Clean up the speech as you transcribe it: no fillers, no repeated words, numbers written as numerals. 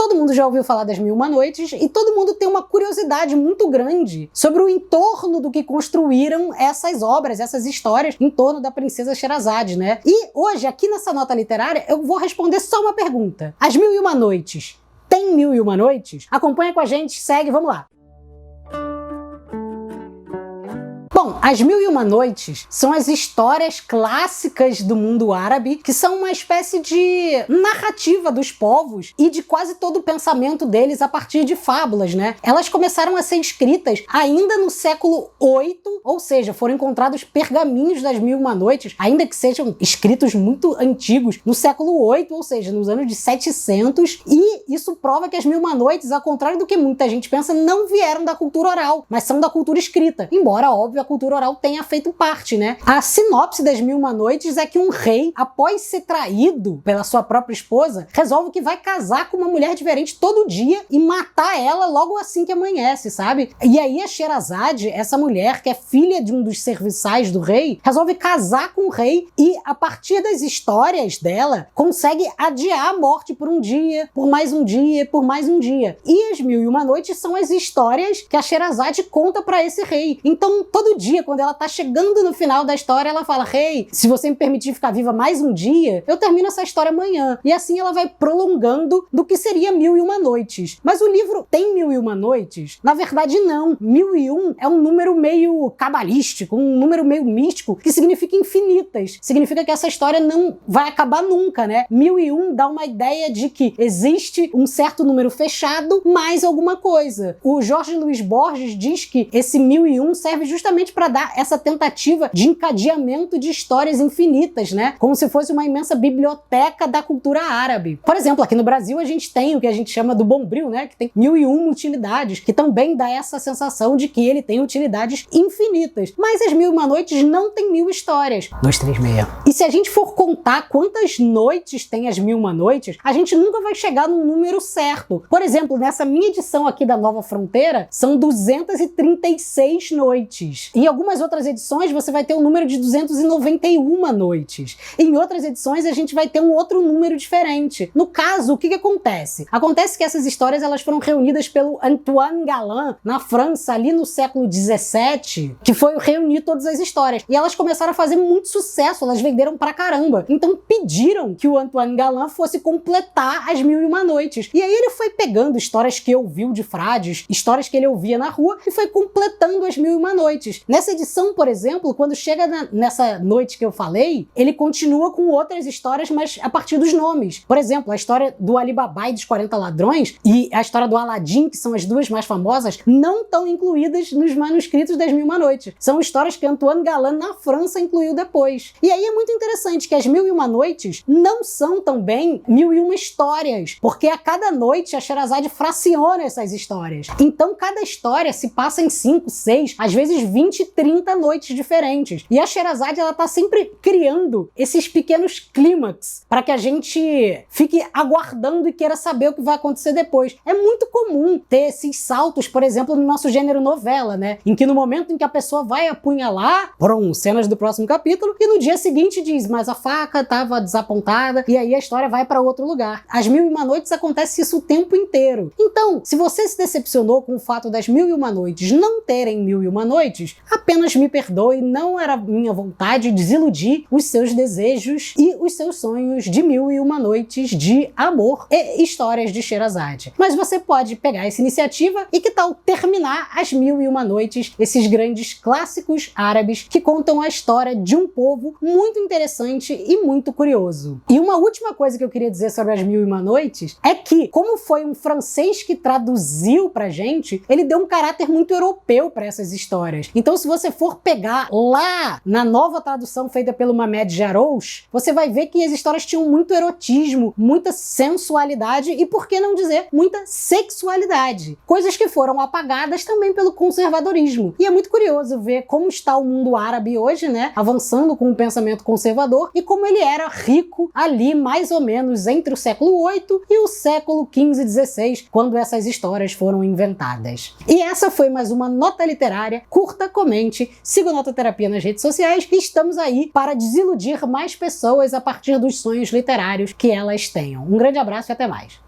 Todo mundo já ouviu falar das Mil e Uma Noites e todo mundo tem uma curiosidade muito grande sobre o entorno do que construíram essas obras, essas histórias em torno da princesa Sherazade, né? E hoje, aqui nessa nota literária, eu vou responder só uma pergunta. As Mil e Uma Noites tem Mil e Uma Noites? Acompanha com a gente, segue, vamos lá. Bom, As Mil e Uma Noites são as histórias clássicas do mundo árabe, que são uma espécie de narrativa dos povos e de quase todo o pensamento deles a partir de fábulas, né? Elas começaram a ser escritas ainda no século VIII, ou seja, foram encontrados pergaminhos das Mil e Uma Noites, ainda que sejam escritos muito antigos, no século VIII, ou seja, nos anos de 700, e isso prova que as Mil e Uma Noites, ao contrário do que muita gente pensa, não vieram da cultura oral, mas são da cultura escrita, embora, óbvio, a cultura oral tenha feito parte, né? A sinopse das Mil e Uma Noites é que um rei, após ser traído pela sua própria esposa, resolve que vai casar com uma mulher diferente todo dia e matar ela logo assim que amanhece, sabe? E aí a Sherazade, essa mulher que é filha de um dos serviçais do rei, resolve casar com o rei e, a partir das histórias dela, consegue adiar a morte por um dia, por mais um dia, por mais um dia. E as Mil e Uma Noites são as histórias que a Sherazade conta pra esse rei. Então, todo dia, quando ela tá chegando no final da história, ela fala: rei, se você me permitir ficar viva mais um dia, eu termino essa história amanhã. E assim ela vai prolongando do que seria Mil e Uma Noites. Mas o livro tem Mil e Uma Noites? Na verdade, não. 1001 é um número meio cabalístico, um número meio místico, que significa infinitas. Significa que essa história não vai acabar nunca, né? 1001 dá uma ideia de que existe um certo número fechado mais alguma coisa. O Jorge Luiz Borges diz que esse 1001 serve justamente para dar essa tentativa de encadeamento de histórias infinitas, né? Como se fosse uma imensa biblioteca da cultura árabe. Por exemplo, aqui no Brasil a gente tem o que a gente chama do Bombril, né? Que tem 1001 utilidades, que também dá essa sensação de que ele tem utilidades infinitas. Mas as Mil e Uma Noites não tem 1000 histórias. 236. E se a gente for contar quantas noites tem as Mil e Uma Noites, a gente nunca vai chegar num número certo. Por exemplo, nessa minha edição aqui da Nova Fronteira, são 236 noites. Em algumas outras edições você vai ter um número de 291 noites. Em outras edições a gente vai ter um outro número diferente. No caso, o que acontece? Acontece que essas histórias elas foram reunidas pelo Antoine Galland na França, ali no século XVII, que foi reunir todas as histórias. E elas começaram a fazer muito sucesso, elas venderam pra caramba. Então pediram que o Antoine Galland fosse completar as Mil e Uma Noites. E aí ele foi pegando histórias que ouviu de frades, histórias que ele ouvia na rua, e foi completando as Mil e Uma Noites. Nessa edição, por exemplo, quando chega nessa noite que eu falei, ele continua com outras histórias, mas a partir dos nomes. Por exemplo, a história do Ali Baba e dos 40 Ladrões e a história do Aladim, que são as duas mais famosas, não estão incluídas nos manuscritos das Mil e Uma Noites. São histórias que Antoine Galland, na França, incluiu depois. E aí é muito interessante que as Mil e Uma Noites não são também 1001 histórias, porque a cada noite a Sherazade fraciona essas histórias. Então cada história se passa em 5, 6, às vezes 20, 30 noites diferentes. E a Sherazade, ela tá sempre criando esses pequenos clímax para que a gente fique aguardando e queira saber o que vai acontecer depois. É muito comum ter esses saltos, por exemplo, no nosso gênero novela, né? Em que no momento em que a pessoa vai apunhalar, cenas do próximo capítulo, e no dia seguinte diz, mas a faca tava desapontada, e aí a história vai para outro lugar. As Mil e Uma Noites acontece isso o tempo inteiro. Então, se você se decepcionou com o fato das Mil e Uma Noites não terem Mil e Uma Noites, apenas me perdoe, não era minha vontade desiludir os seus desejos e os seus sonhos de Mil e Uma Noites de amor e histórias de Sherazade. Mas você pode pegar essa iniciativa e que tal terminar as Mil e Uma Noites, esses grandes clássicos árabes que contam a história de um povo muito interessante e muito curioso. E uma última coisa que eu queria dizer sobre as Mil e Uma Noites é que, como foi um francês que traduziu pra gente, ele deu um caráter muito europeu para essas histórias. Então, se você for pegar lá na nova tradução feita pelo Mamed Jarouche, você vai ver que as histórias tinham muito erotismo, muita sensualidade e, por que não dizer, muita sexualidade. Coisas que foram apagadas também pelo conservadorismo. E é muito curioso ver como está o mundo árabe hoje, né? Avançando com o pensamento conservador e como ele era rico ali mais ou menos entre o século VIII e o século XV e XVI, quando essas histórias foram inventadas. E essa foi mais uma nota literária. Curta, comente, siga o Nota Terapia nas redes sociais e estamos aí para desiludir mais pessoas a partir dos sonhos literários que elas tenham. Um grande abraço e até mais.